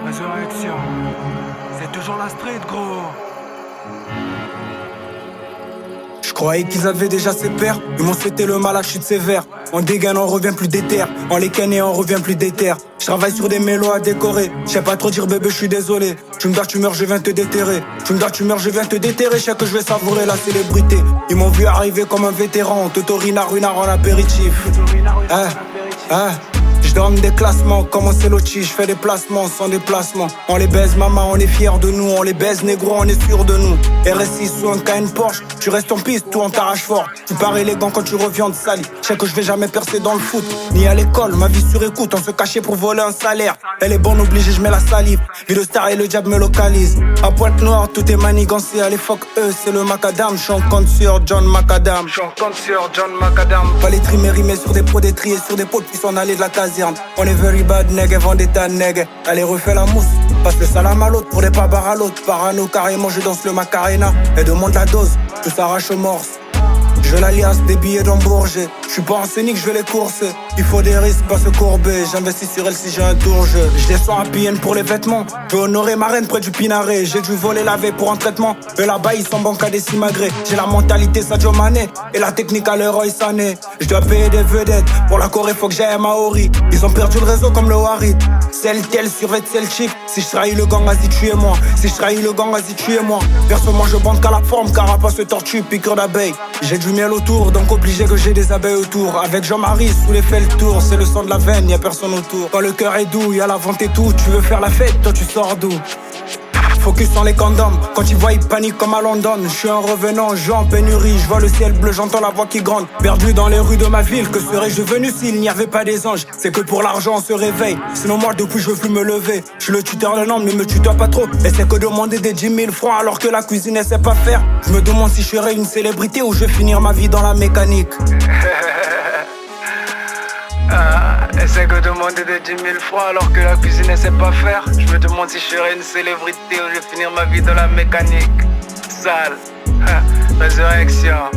Résurrection, c'est toujours la street, gros. Je croyais qu'ils avaient déjà ses pères. Ils m'ont souhaité le mal à chute sévère. On dégaine, on revient plus déter. On les ken et on revient plus déter. Je travaille sur des mélos à décorer. Je sais pas trop dire bébé, je suis désolé. Tu me dois, tu meurs, je viens te déterrer. Tu me dois, tu meurs, je viens te déterrer. Je sais que je vais savourer la célébrité. Ils m'ont vu arriver comme un vétéran. Totorina, ruinard en apéritif. Je donne des classements, comment c'est l'outil, je fais des placements sans déplacement. On les baise maman, on est fiers de nous, on les baise négro, on est sûr de nous. RS6 ou un Cayenne Porsche, tu restes en piste, tout on t'arrache fort. Tu parais élégant quand tu reviens de sali. Je sais que je vais jamais percer dans le foot, ni à l'école, ma vie sur écoute, on se cachait pour voler un salaire. Elle est bonne, obligée, je mets la salive. Vie de star et le diable me localise. À Pointe-Noire, tout est manigancé, à l'époque, c'est le macadam. J'suis en compte sur John Macadam. Fallait trimer, rimer sur des pots détriés, sur des pots puis s'en aller de la caserne. On est very bad, nègre, vendetta, nègre. Allez, refais la mousse, passe le salam à l'autre pour des pas à l'autre. Parano, carrément, je danse le macarena. Elle demande la dose, tout s'arrache aux morses. Je veux l'alias, des billets d'Hambourger. Je suis pas en scénique, je vais les courser. Il faut des risques, pas se courber. J'investis sur elle si j'ai un tour jeu. Je descends à PN pour les vêtements. Je veux honorer ma reine près du Pinaret. J'ai dû voler la veille pour un traitement. Eux là-bas, ils sont banques à des simagrés. J'ai la mentalité Sadio Mané et la technique à Leroy Sané. Je dois payer des vedettes. Pour la Corée, faut que j'aille à Maori. Ils ont perdu le réseau comme le Warid. Celle tel survêt celle chic. Si je trahis le gang, vas-y, tuez-moi. Si je trahis le gang, vas-y, tuez-moi. Perso, moi je bande qu'à la forme. Carapace de tortue, piqûre d'abeille. J'ai du miel autour, donc obligé que j'ai des abeilles autour. Avec Jean-Marie, sous les faits le tour. C'est le sang de la veine, y'a personne autour. Quand le cœur est doux, y'a la vente et tout. Tu veux faire la fête, toi tu sors d'où? Focus sur les condoms, quand ils voient ils paniquent comme à London. Je suis un revenant, je en pénurie, je vois le ciel bleu, j'entends la voix qui gronde. Perdu dans les rues de ma ville, que serais-je devenu s'il n'y avait pas des anges? C'est que pour l'argent on se réveille, sinon moi depuis je veux plus me lever. Je suis le tuteur d'un homme, ne me tutoie pas trop. Et c'est que demander des 10 000 francs alors que la cuisine elle sait pas faire. Je me demande si je serai une célébrité ou je vais finir ma vie dans la mécanique. Essaie que demander des 10 000 francs alors que la cuisine elle sait pas faire. Je me demande si je serai une célébrité ou je vais finir ma vie dans la mécanique. Sale, résurrection.